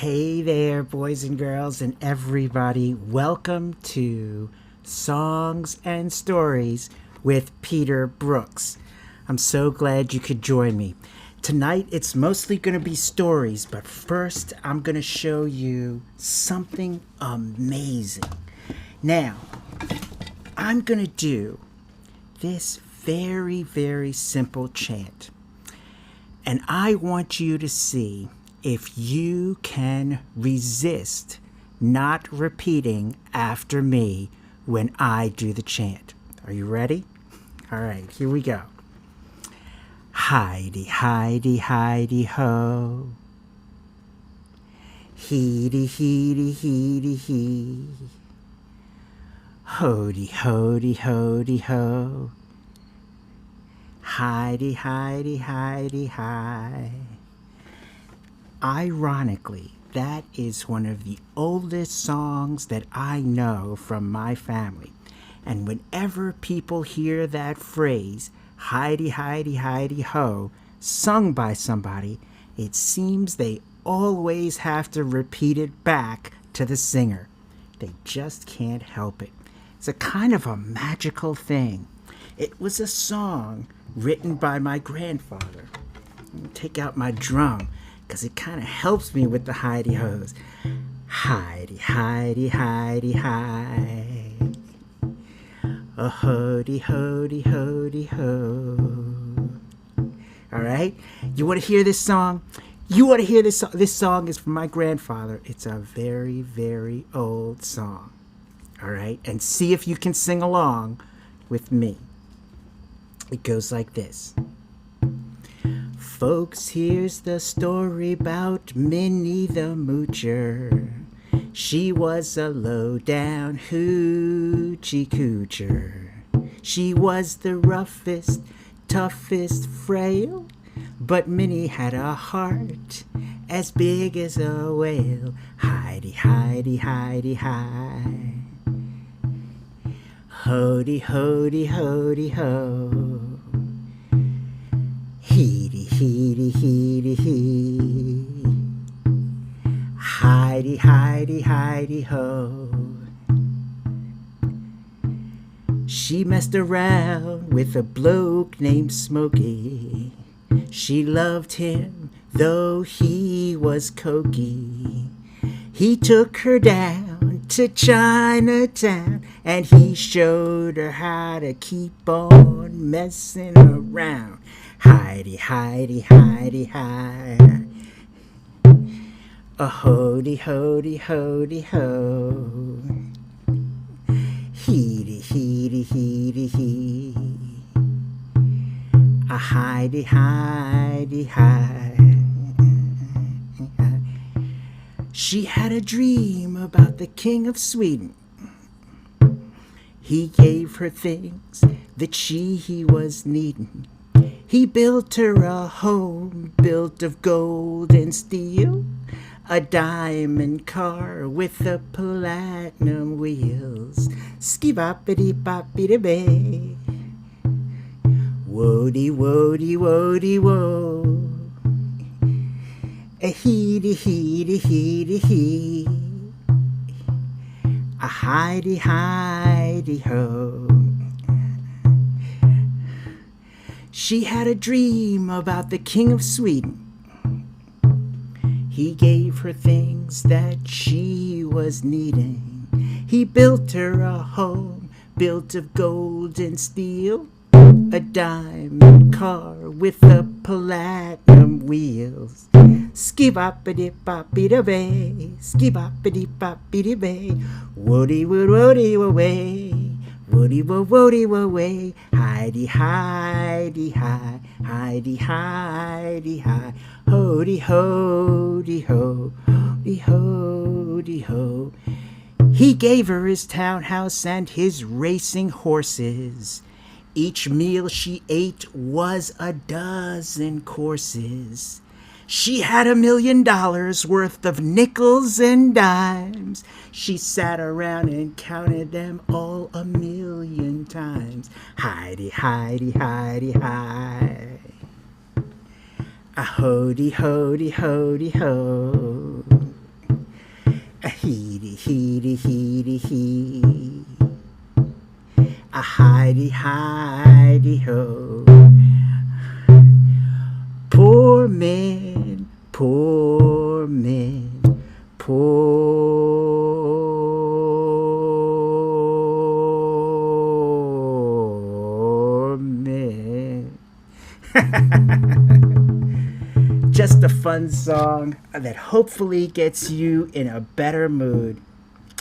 Hey there, boys and girls, and everybody. Welcome to Songs and Stories with Peter Brooks. I'm so glad you could join me. Tonight, it's mostly going to be stories, but first, I'm going to show you something amazing. Now, I'm going to do this very, very simple chant, and I want you to see if you can resist not repeating after me when I do the chant. Are you ready? All right, here we go. Heidi, Heidi, Heidi, ho. Heedy, heedy, heedy, hee. Hody, hody, hody, ho. Heidi, Heidi, Heidi, hi. Ironically, that is one of the oldest songs that I know from my family. And whenever people hear that phrase, Heidi, Heidi, Heidi, ho, sung by somebody, it seems they always have to repeat it back to the singer. They just can't help it. It's a kind of a magical thing. It was a song written by my grandfather. Let me take out my drum, because it kind of helps me with the Heidi Ho's. Heidi, Heidi, Heidi, hi. A hody, hody, hody, ho. All right? You want to hear this song? You want to hear this song? This song is from my grandfather. It's a very, very old song. All right? And see if you can sing along with me. It goes like this. Folks, here's the story about Minnie the Moocher. She was a low-down hoochie coocher. She was the roughest, toughest, frail, but Minnie had a heart as big as a whale. Heidi, Heidi, Heidi, hi. Hody, hody, hody, ho. Heedy, heedy, heedy, hee. Heidi, Heidi, Heidi, ho. She messed around with a bloke named Smokey. She loved him, though he was cokey. He took her down to Chinatown, and he showed her how to keep on messing around. Heidi, Heidi, Heidi, hi. A hody, hody, hody, ho. Heedy, heedy, heedy, hee. A Heidi, Heidi, hi. She had a dream about the King of Sweden. He gave her things that he was needing. He built her a home built of gold and steel, a diamond car with the platinum wheels. Ski-boppity-boppity-bay. Woody, woody, woody, woe. A heedy, heedy, heedy, hee. A Heidi, Heidi, ho. She had a dream about the King of Sweden. He gave her things that she was needing. He built her a home built of gold and steel, a diamond car with the platinum wheels. Ski-boppity-boppity-bay, ski-boppity-boppity-bay. Woody-woody-woody-way, woody-wo-woody-wo-way. Heidi, Heidi, hi, Heidi, Heidi, hi. Hody, hody, ho, hody, hody, ho. He gave her his townhouse and his racing horses. Each meal she ate was a dozen courses. She had $1 million worth of nickels and dimes. She sat around and counted them all 1,000,000 times. Heidi, Heidi, Heidi, hi. A hody, hody, hody, ho. A heedy, heedy, heedy, hee. A hidey, hidey, ho. Poor men, poor men, poor men. Just a fun song that hopefully gets you in a better mood.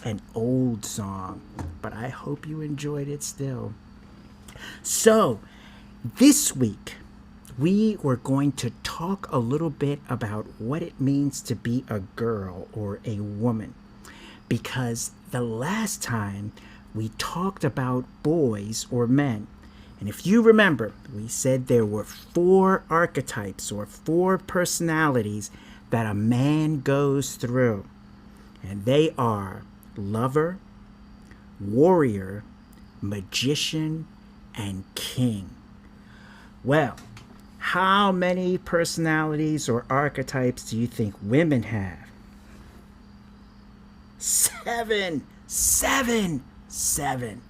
An old song, but I hope you enjoyed it still. So, this week, we were going to talk a little bit about what it means to be a girl or a woman. Because the last time we talked about boys or men, and if you remember, we said there were 4 archetypes or 4 personalities that a man goes through. And they are lover, warrior, magician, and king. Well, how many personalities or archetypes do you think women have? 7. 7. 7.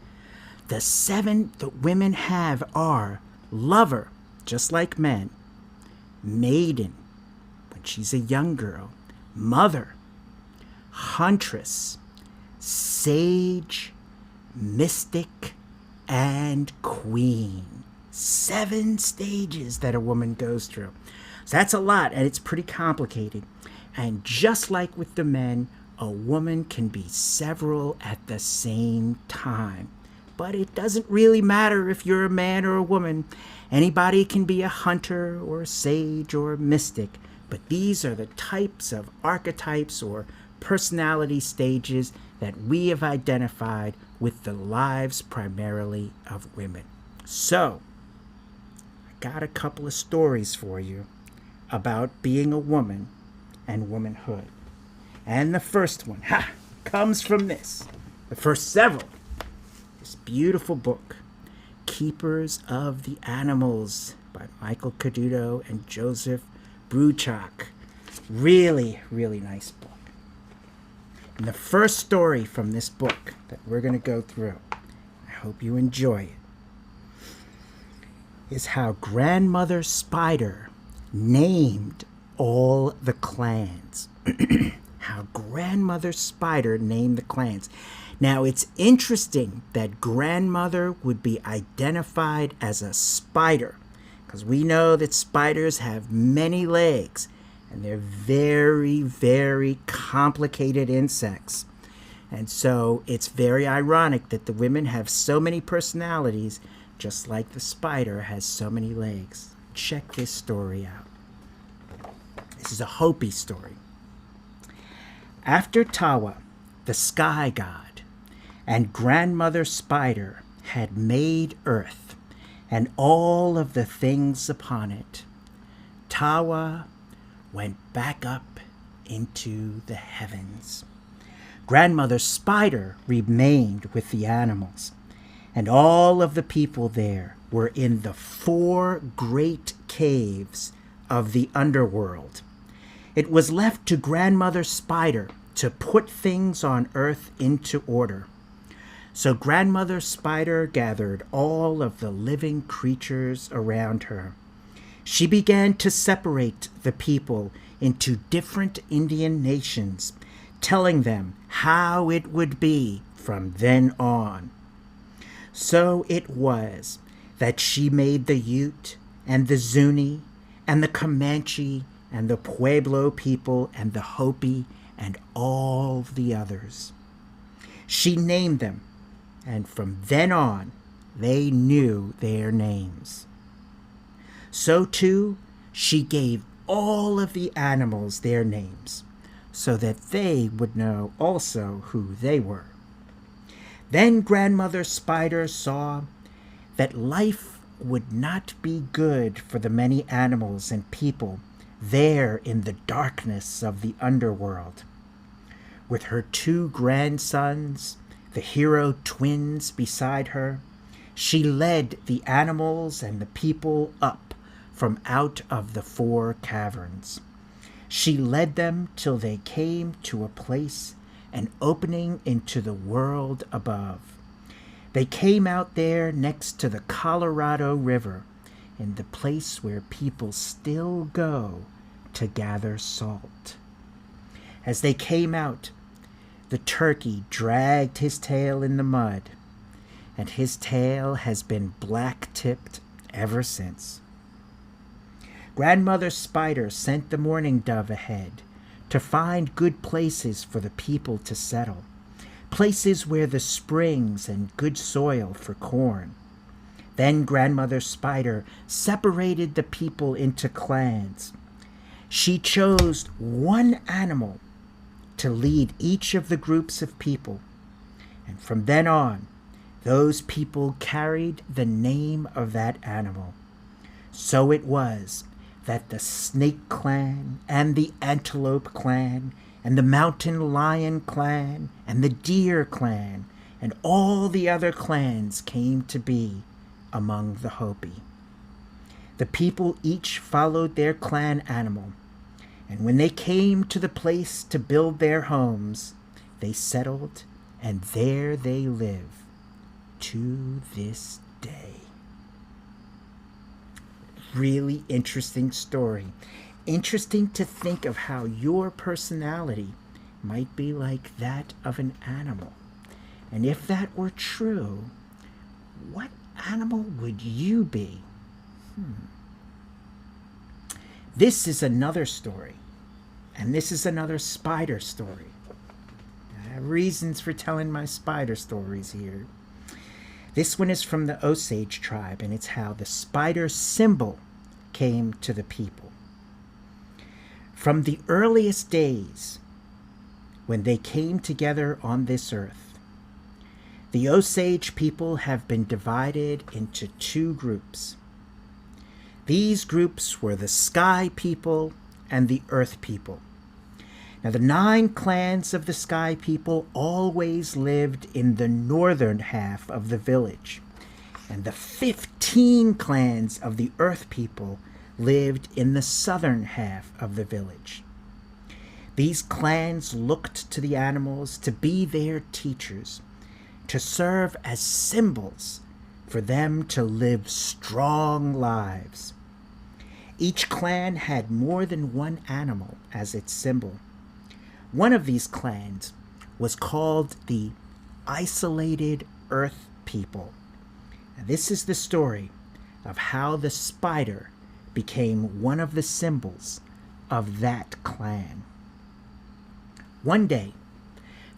The 7 that women have are lover, just like men, maiden, when she's a young girl, mother, huntress, sage, mystic, and queen. 7 stages that a woman goes through. So that's a lot, and it's pretty complicated. And just like with the men, a woman can be several at the same time. But it doesn't really matter if you're a man or a woman. Anybody can be a hunter or a sage or a mystic. But these are the types of archetypes or personality stages that we have identified with the lives primarily of women. So, I got a couple of stories for you about being a woman and womanhood. And the first one, comes from this. The first several. This beautiful book, Keepers of the Animals by Michael Caduto and Joseph Bruchac. Really, really nice book. And the first story from this book that we're going to go through, I hope you enjoy it, is how Grandmother Spider named all the clans. How Grandmother Spider named the clans. Now, it's interesting that Grandmother would be identified as a spider, because we know that spiders have many legs, and they're very, very complicated insects. And so it's very ironic that the women have so many personalities, just like the spider has so many legs. Check this story out. This is a Hopi story. After Tawa, the sky god, and Grandmother Spider had made earth and all of the things upon it, Tawa went back up into the heavens. Grandmother Spider remained with the animals, and all of the people there were in the 4 great caves of the underworld. It was left to Grandmother Spider to put things on earth into order. So Grandmother Spider gathered all of the living creatures around her. She began to separate the people into different Indian nations, telling them how it would be from then on. So it was that she made the Ute and the Zuni and the Comanche and the Pueblo people and the Hopi and all the others. She named them, and from then on, they knew their names. So too, she gave all of the animals their names, so that they would know also who they were. Then Grandmother Spider saw that life would not be good for the many animals and people there in the darkness of the underworld. With her 2 grandsons, the hero twins, beside her, she led the animals and the people up from out of the 4 caverns. She led them till they came to a place an opening into the world above. They came out there next to the Colorado River, in the place where people still go to gather salt. As they came out, the turkey dragged his tail in the mud, and his tail has been black-tipped ever since. Grandmother Spider sent the mourning dove ahead to find good places for the people to settle, places where the springs and good soil for corn. Then Grandmother Spider separated the people into clans. She chose one animal to lead each of the groups of people, and from then on, those people carried the name of that animal. So it was that the Snake Clan and the Antelope Clan and the Mountain Lion Clan and the Deer Clan and all the other clans came to be among the Hopi. The people each followed their clan animal, and when they came to the place to build their homes, they settled, and there they live to this day. Really interesting story. Interesting to think of how your personality might be like that of an animal. And if that were true, what animal would you be? This is another story, and this is another spider story. I have reasons for telling my spider stories here. This one is from the Osage tribe, and it's how the spider symbol came to the people. From the earliest days, when they came together on this earth, the Osage people have been divided into two groups. These groups were the Sky people and the Earth people. Now, the 9 clans of the Sky people always lived in the northern half of the village, and the 15 clans of the Earth people lived in the southern half of the village. These clans looked to the animals to be their teachers, to serve as symbols for them to live strong lives. Each clan had more than one animal as its symbol. One of these clans was called the Isolated Earth People. And this is the story of how the spider became one of the symbols of that clan. One day,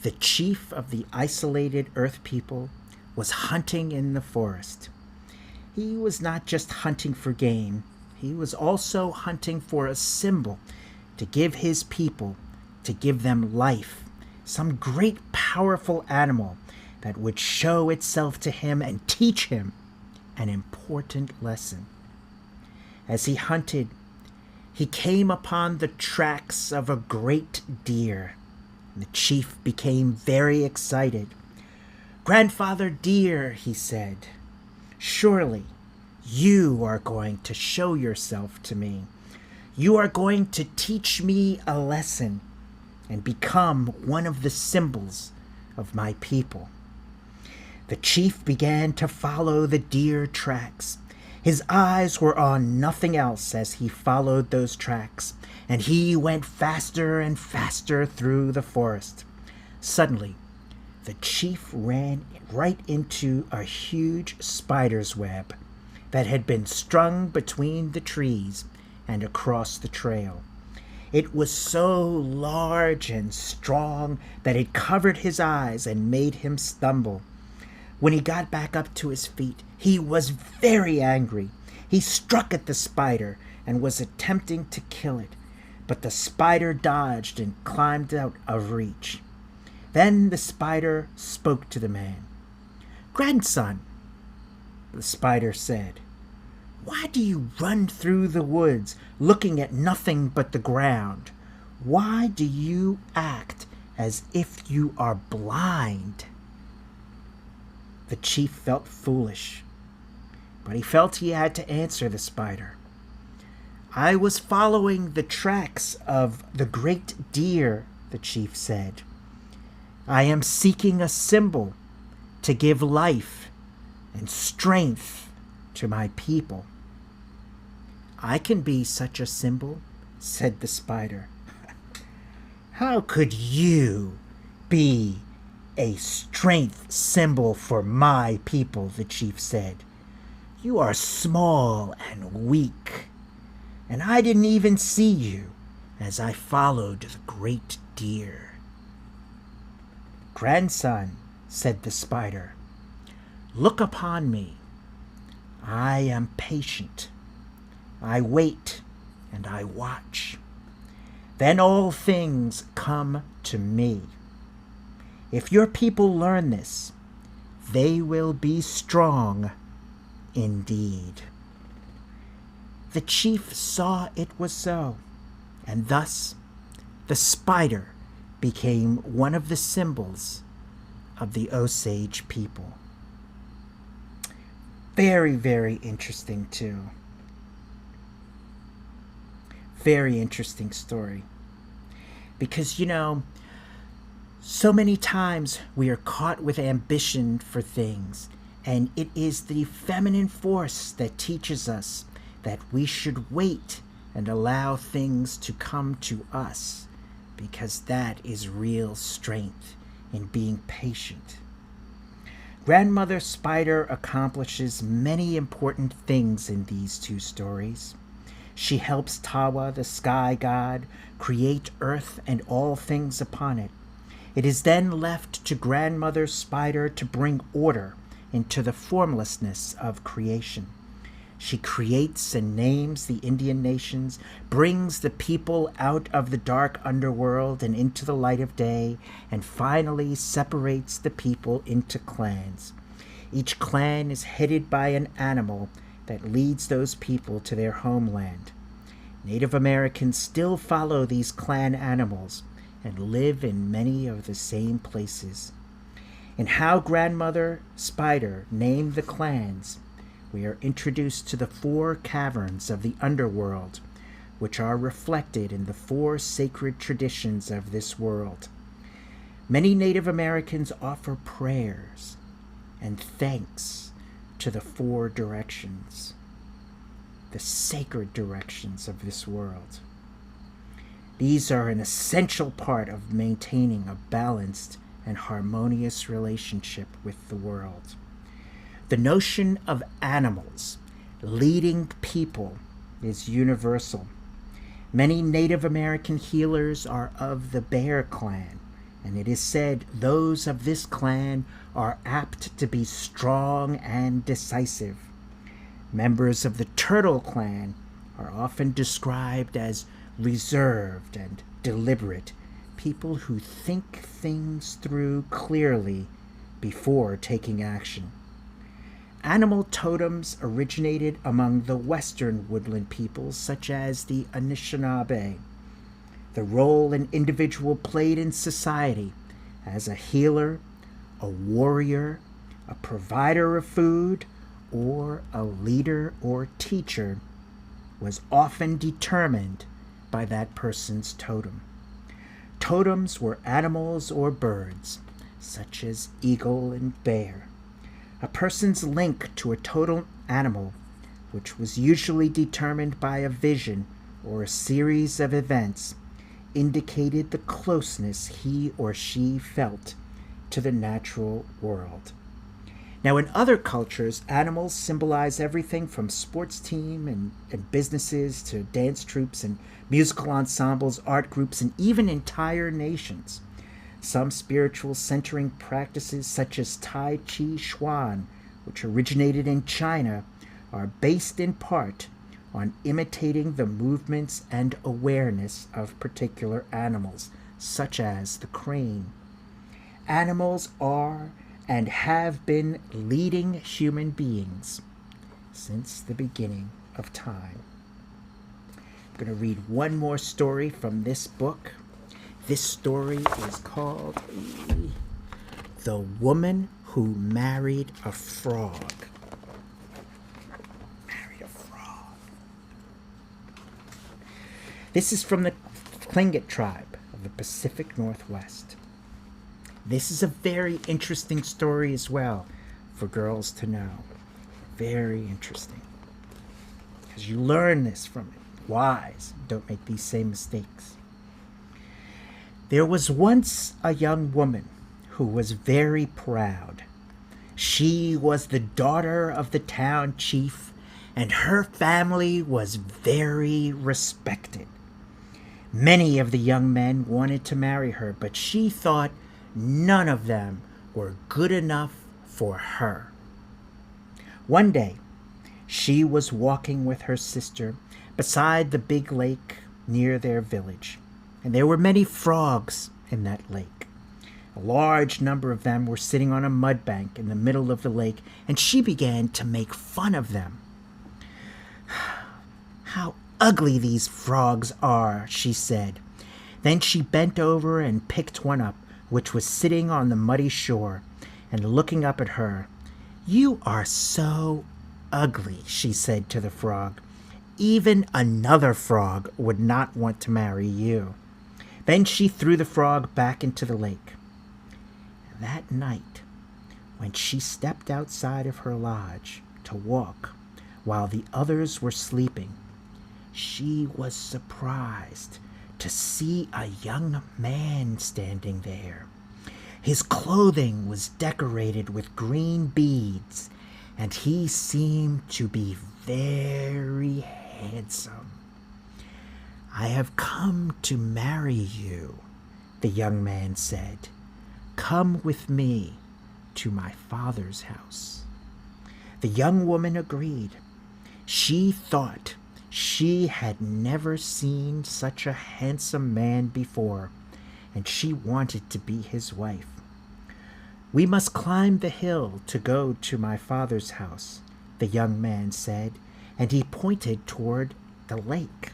the chief of the Isolated Earth People was hunting in the forest. He was not just hunting for game, he was also hunting for a symbol to give his people, to give them life, some great powerful animal that would show itself to him and teach him an important lesson. As he hunted, he came upon the tracks of a great deer. The chief became very excited. "Grandfather Deer," he said, "surely you are going to show yourself to me. You are going to teach me a lesson and become one of the symbols of my people." The chief began to follow the deer tracks. His eyes were on nothing else as he followed those tracks, and he went faster and faster through the forest. Suddenly, the chief ran right into a huge spider's web that had been strung between the trees and across the trail. It was so large and strong that it covered his eyes and made him stumble. When he got back up to his feet, he was very angry. He struck at the spider and was attempting to kill it, but the spider dodged and climbed out of reach. Then the spider spoke to the man. "Grandson," the spider said, "why do you run through the woods looking at nothing but the ground? Why do you act as if you are blind?" The chief felt foolish, but he felt he had to answer the spider. "I was following the tracks of the great deer," the chief said. I am seeking a symbol to give life and strength to my people." "I can be such a symbol," said the spider. "How could you be a strength symbol for my people?" the chief said. "You are small and weak, and I didn't even see you as I followed the great deer." "Grandson," said the spider, "look upon me. I am patient. I wait and I watch. Then all things come to me. If your people learn this, they will be strong indeed." The chief saw it was so, and thus the spider became one of the symbols of the Osage people. Very, very interesting too. Very interesting story. Because, so many times we are caught with ambition for things, and it is the feminine force that teaches us that we should wait and allow things to come to us, because that is real strength in being patient. Grandmother Spider accomplishes many important things in these two stories. She helps Tawa, the sky god, create earth and all things upon it. It is then left to Grandmother Spider to bring order into the formlessness of creation. She creates and names the Indian nations, brings the people out of the dark underworld and into the light of day, and finally separates the people into clans. Each clan is headed by an animal that leads those people to their homeland. Native Americans still follow these clan animals and live in many of the same places. In how Grandmother Spider named the clans, we are introduced to the 4 caverns of the underworld, which are reflected in the 4 sacred traditions of this world. Many Native Americans offer prayers and thanks to the 4 directions, the sacred directions of this world. These are an essential part of maintaining a balanced and harmonious relationship with the world. The notion of animals leading people is universal. Many Native American healers are of the Bear Clan, and it is said those of this clan are apt to be strong and decisive. Members of the Turtle Clan are often described as reserved and deliberate, people who think things through clearly before taking action. Animal totems originated among the western woodland peoples such as the Anishinaabe. The role an individual played in society as a healer, a warrior, a provider of food, or a leader or teacher was often determined by that person's totem. Totems were animals or birds, such as eagle and bear. A person's link to a totem animal, which was usually determined by a vision or a series of events, indicated the closeness he or she felt to the natural world. Now, in other cultures, animals symbolize everything from sports teams and businesses to dance troupes and musical ensembles, art groups, and even entire nations. Some spiritual centering practices, such as Tai Chi Chuan, which originated in China, are based in part on imitating the movements and awareness of particular animals, such as the crane. Animals are and have been leading human beings since the beginning of time. I'm going to read one more story from this book. This story is called The Woman Who Married a Frog. Married a frog. This is from the Tlingit tribe of the Pacific Northwest. This is a very interesting story as well for girls to know. Very interesting. Because you learn this from it. Wise. Don't make these same mistakes. There was once a young woman who was very proud. She was the daughter of the town chief, and her family was very respected. Many of the young men wanted to marry her, but she thought none of them were good enough for her. One day, she was walking with her sister beside the big lake near their village, and there were many frogs in that lake. A large number of them were sitting on a mud bank in the middle of the lake, and she began to make fun of them. "How ugly these frogs are," she said. Then she bent over and picked one up, which was sitting on the muddy shore, and looking up at her. "You are so ugly," she said to the frog. "Even another frog would not want to marry you." Then she threw the frog back into the lake. That night, when she stepped outside of her lodge to walk while the others were sleeping, she was surprised to see a young man standing there. His clothing was decorated with green beads, and he seemed to be very handsome. "I have come to marry you," the young man said. "Come with me to my father's house." The young woman agreed. She thought she had never seen such a handsome man before, and she wanted to be his wife. "We must climb the hill to go to my father's house," the young man said, and he pointed toward the lake.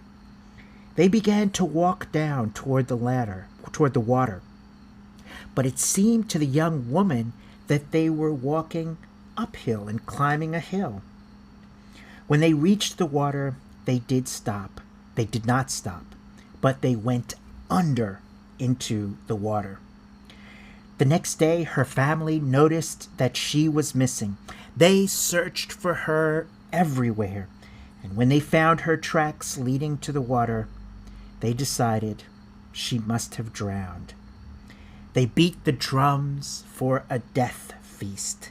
They began to walk down toward the water. But it seemed to the young woman that they were walking uphill and climbing a hill. When they reached the water, they did not stop, but they went under into the water. The next day, her family noticed that she was missing. They searched for her everywhere, and when they found her tracks leading to the water, they decided she must have drowned. They beat the drums for a death feast.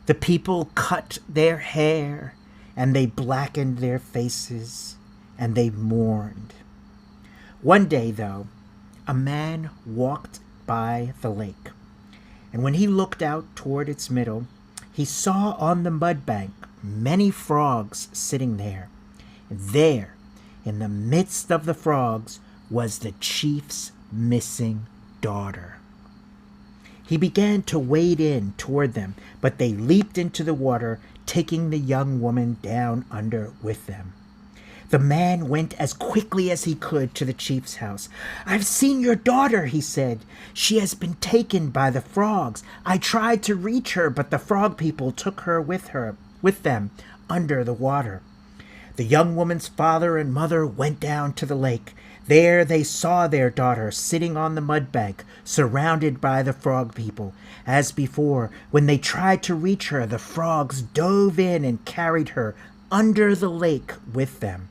The people cut their hair, and they blackened their faces, and they mourned. One day, though, a man walked by the lake, and when he looked out toward its middle, he saw on the mud bank many frogs sitting there. And there, in the midst of the frogs, was the chief's missing daughter. He began to wade in toward them, but they leaped into the water, taking the young woman down under with them. The man went as quickly as he could to the chief's house. "I've seen your daughter," he said. "She has been taken by the frogs. I tried to reach her, but the frog people took her with them under the water." The young woman's father and mother went down to the lake. There they saw their daughter sitting on the mud bank, surrounded by the frog people. As before, when they tried to reach her, the frogs dove in and carried her under the lake with them.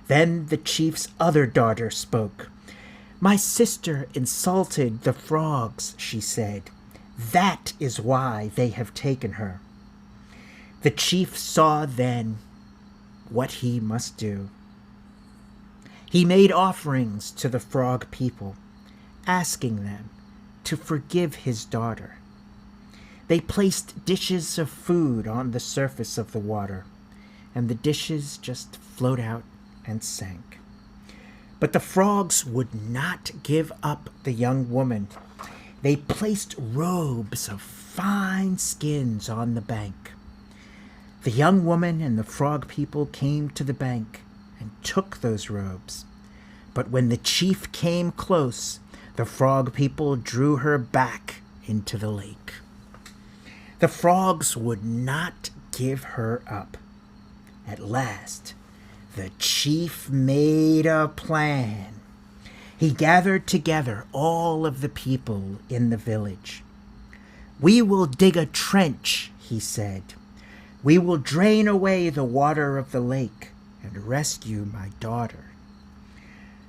Then the chief's other daughter spoke. "My sister insulted the frogs," she said. "That is why they have taken her." The chief saw then what he must do. He made offerings to the frog people, asking them to forgive his daughter. They placed dishes of food on the surface of the water, and the dishes just float out and sank. But the frogs would not give up the young woman. They placed robes of fine skins on the bank. The young woman and the frog people came to the bank and took those robes. But when the chief came close, the frog people drew her back into the lake. The frogs would not give her up. At last, the chief made a plan. He gathered together all of the people in the village. "We will dig a trench," he said. "We will drain away the water of the lake and rescue my daughter."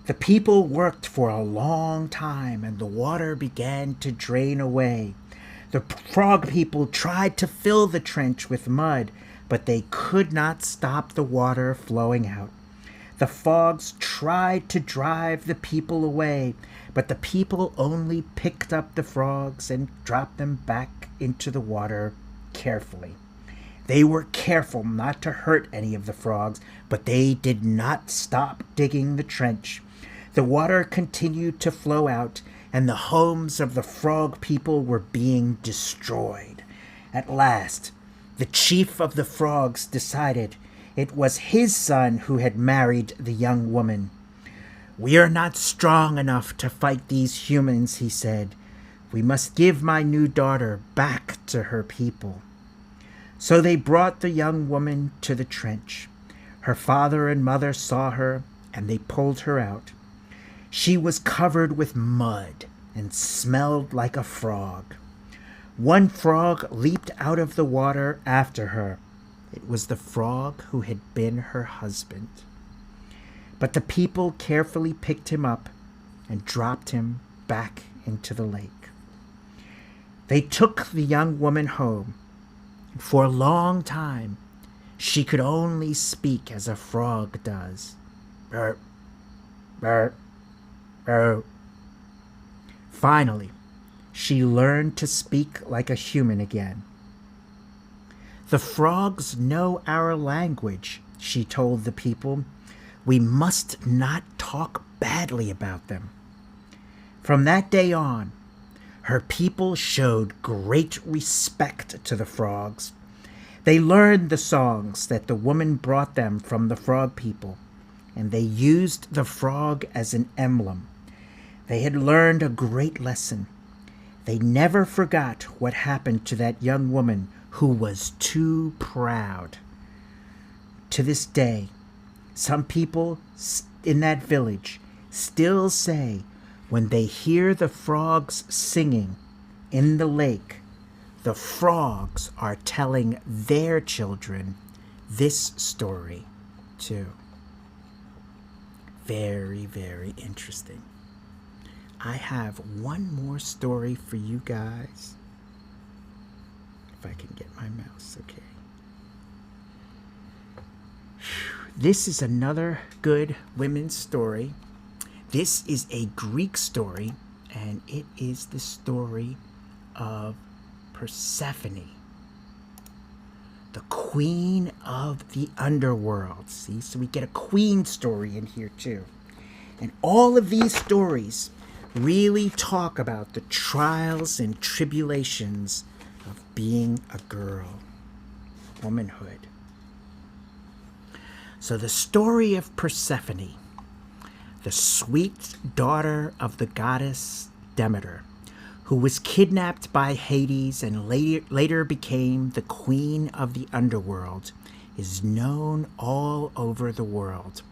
The people worked for a long time, and the water began to drain away. The frog people tried to fill the trench with mud, but they could not stop the water flowing out. The frogs tried to drive the people away, but the people only picked up the frogs and dropped them back into the water carefully. They were careful not to hurt any of the frogs, but they did not stop digging the trench. The water continued to flow out, and the homes of the frog people were being destroyed. At last, the chief of the frogs decided it was his son who had married the young woman. "We are not strong enough to fight these humans," he said. "We must give my new daughter back to her people." So they brought the young woman to the trench. Her father and mother saw her, and they pulled her out. She was covered with mud and smelled like a frog. One frog leaped out of the water after her. It was the frog who had been her husband. But the people carefully picked him up and dropped him back into the lake. They took the young woman home. For a long time, she could only speak as a frog does. Burp, burp, burp. Finally, she learned to speak like a human again. "The frogs know our language," she told the people. "We must not talk badly about them." From that day on, her people showed great respect to the frogs. They learned the songs that the woman brought them from the frog people, and they used the frog as an emblem. They had learned a great lesson. They never forgot what happened to that young woman who was too proud. To this day, some people in that village still say when they hear the frogs singing in the lake, the frogs are telling their children this story too. Very, very interesting. I have one more story for you guys. If I can get my mouse, okay. This is another good women's story. This is a Greek story, and it is the story of Persephone, the queen of the underworld. See, so we get a queen story in here too. And all of these stories really talk about the trials and tribulations of being a girl, womanhood. So the story of Persephone, the sweet daughter of the goddess Demeter, who was kidnapped by Hades and later became the queen of the underworld, is known all over the world.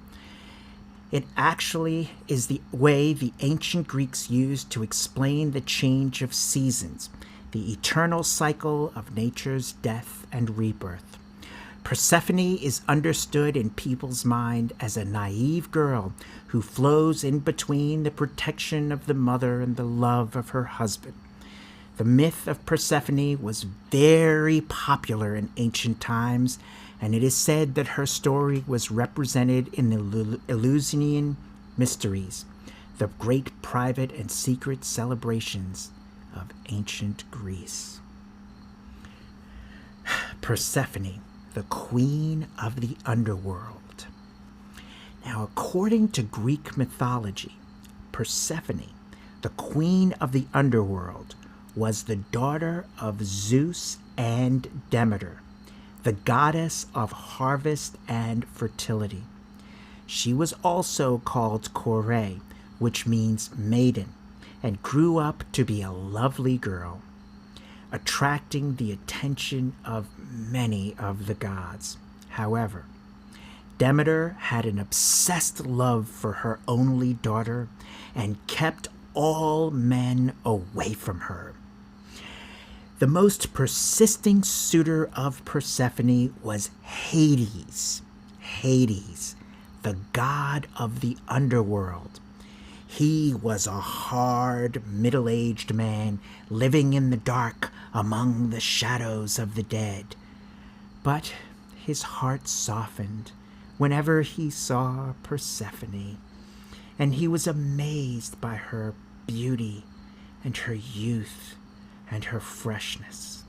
It actually is the way the ancient Greeks used to explain the change of seasons, the eternal cycle of nature's death and rebirth. Persephone is understood in people's mind as a naive girl who flows in between the protection of the mother and the love of her husband. The myth of Persephone was very popular in ancient times, and it is said that her story was represented in the Eleusinian Mysteries, the great private and secret celebrations of ancient Greece. Persephone, the queen of the underworld. Now, according to Greek mythology, Persephone, the queen of the underworld, was the daughter of Zeus and Demeter, the goddess of harvest and fertility. She was also called Kore, which means maiden, and grew up to be a lovely girl, attracting the attention of many of the gods. However, Demeter had an obsessed love for her only daughter and kept all men away from her. The most persisting suitor of Persephone was Hades. Hades, the god of the underworld. He was a hard, middle-aged man living in the dark among the shadows of the dead. But his heart softened whenever he saw Persephone, and he was amazed by her beauty and her youth and her freshness.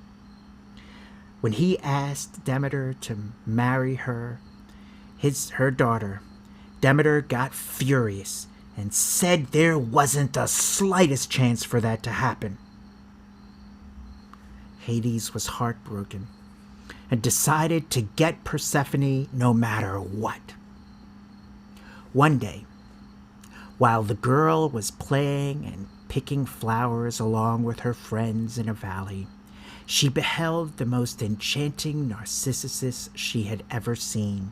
When he asked Demeter to marry her daughter, Demeter got furious and said there wasn't the slightest chance for that to happen. Hades was heartbroken and decided to get Persephone no matter what. One day, while the girl was playing and picking flowers along with her friends in a valley, she beheld the most enchanting narcissus she had ever seen.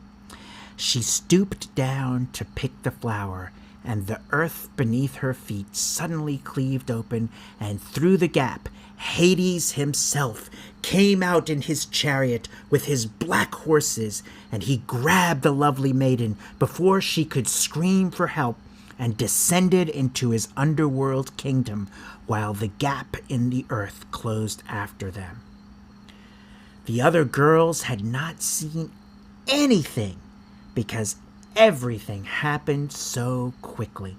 She stooped down to pick the flower, and the earth beneath her feet suddenly cleaved open, and through the gap Hades himself came out in his chariot with his black horses, and he grabbed the lovely maiden before she could scream for help, and descended into his underworld kingdom while the gap in the earth closed after them. The other girls had not seen anything because everything happened so quickly.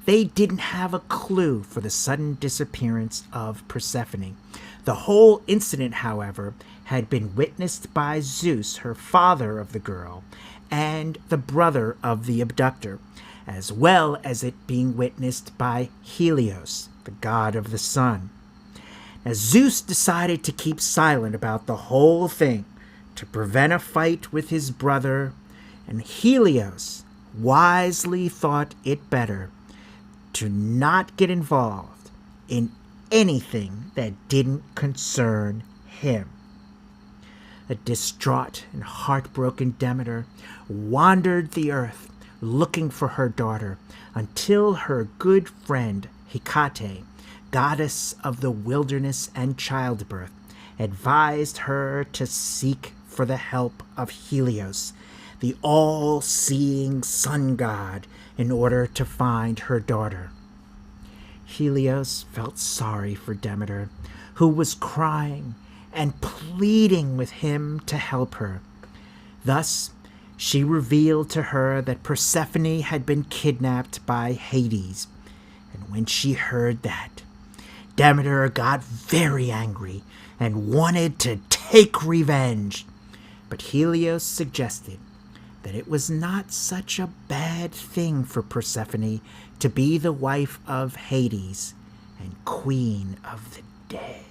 They didn't have a clue for the sudden disappearance of Persephone. The whole incident, however, had been witnessed by Zeus, her father of the girl, and the brother of the abductor, as well as it being witnessed by Helios, the god of the sun. Now, Zeus decided to keep silent about the whole thing to prevent a fight with his brother, and Helios wisely thought it better to not get involved in anything that didn't concern him. A distraught and heartbroken Demeter wandered the earth looking for her daughter until her good friend Hecate, goddess of the wilderness and childbirth, advised her to seek for the help of Helios, the all-seeing sun god, in order to find her daughter. Helios felt sorry for Demeter, who was crying and pleading with him to help her. Thus, she revealed to her that Persephone had been kidnapped by Hades, and when she heard that, Demeter got very angry and wanted to take revenge. But Helios suggested that it was not such a bad thing for Persephone to be the wife of Hades and queen of the dead.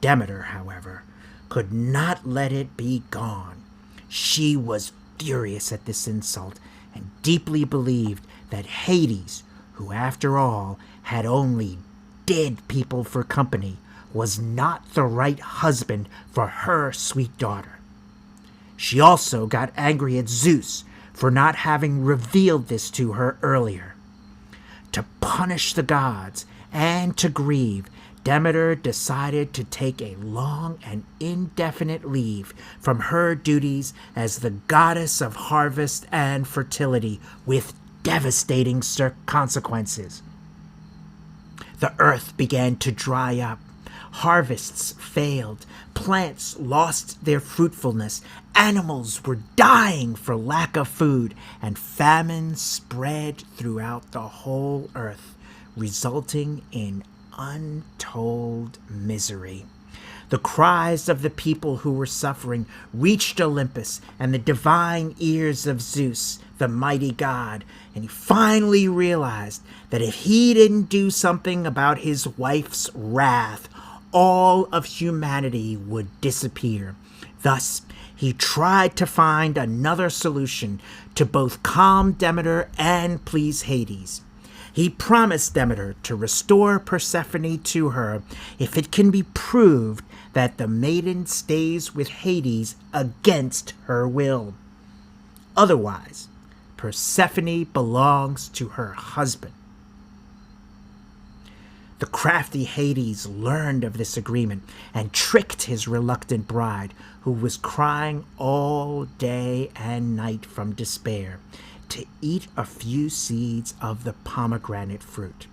Demeter, however, could not let it be gone. She was furious at this insult and deeply believed that Hades, who after all had only dead people for company, was not the right husband for her sweet daughter. She also got angry at Zeus for not having revealed this to her earlier. To punish the gods and to grieve, Demeter decided to take a long and indefinite leave from her duties as the goddess of harvest and fertility, with devastating consequences. The earth began to dry up. Harvests failed. Plants lost their fruitfulness. Animals were dying for lack of food, and famine spread throughout the whole earth, resulting in untold misery. The cries of the people who were suffering reached Olympus and the divine ears of Zeus, the mighty god, and he finally realized that if he didn't do something about his wife's wrath, all of humanity would disappear. Thus, he tried to find another solution to both calm Demeter and please Hades. He promised Demeter to restore Persephone to her if it can be proved that the maiden stays with Hades against her will. Otherwise, Persephone belongs to her husband. The crafty Hades learned of this agreement and tricked his reluctant bride, who was crying all day and night from despair, to eat a few seeds of the pomegranate fruit.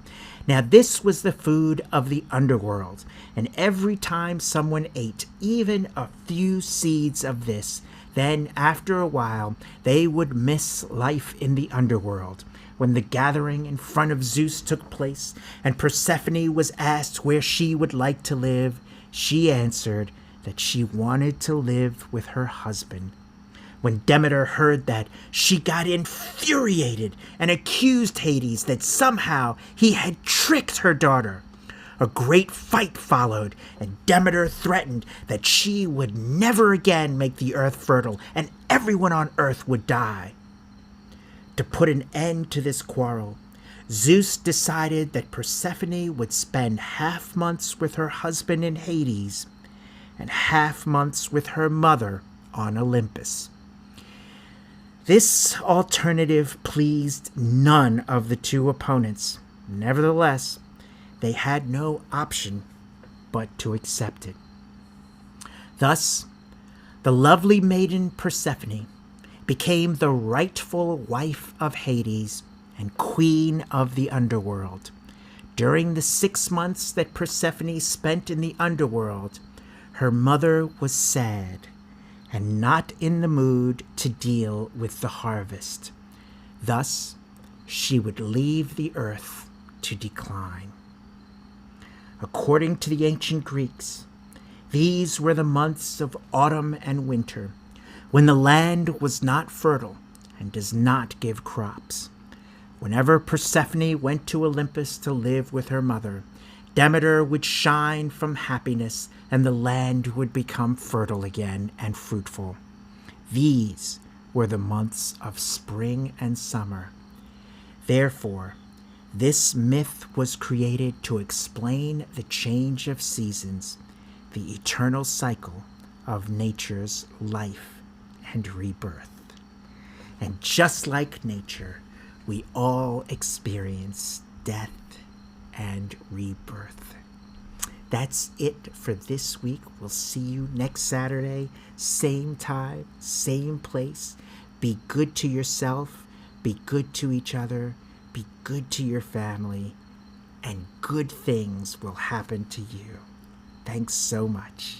Now this was the food of the underworld, and every time someone ate even a few seeds of this, then after a while they would miss life in the underworld. When the gathering in front of Zeus took place, and Persephone was asked where she would like to live, she answered that she wanted to live with her husband. When Demeter heard that, she got infuriated and accused Hades that somehow he had tricked her daughter. A great fight followed, and Demeter threatened that she would never again make the earth fertile, and everyone on earth would die. To put an end to this quarrel, Zeus decided that Persephone would spend half months with her husband in Hades and half months with her mother on Olympus. This alternative pleased none of the two opponents. Nevertheless, they had no option but to accept it. Thus, the lovely maiden Persephone became the rightful wife of Hades and queen of the underworld. During the 6 months that Persephone spent in the underworld, her mother was sad and not in the mood to deal with the harvest. Thus, she would leave the earth to decline. According to the ancient Greeks, these were the months of autumn and winter, when the land was not fertile and does not give crops. Whenever Persephone went to Olympus to live with her mother, Demeter would shine from happiness, and the land would become fertile again and fruitful. These were the months of spring and summer. Therefore, this myth was created to explain the change of seasons, the eternal cycle of nature's life and rebirth. And just like nature, we all experience death and rebirth. That's it for this week. We'll see you next Saturday, same time, same place. Be good to yourself, be good to each other, be good to your family, and good things will happen to you. Thanks so much.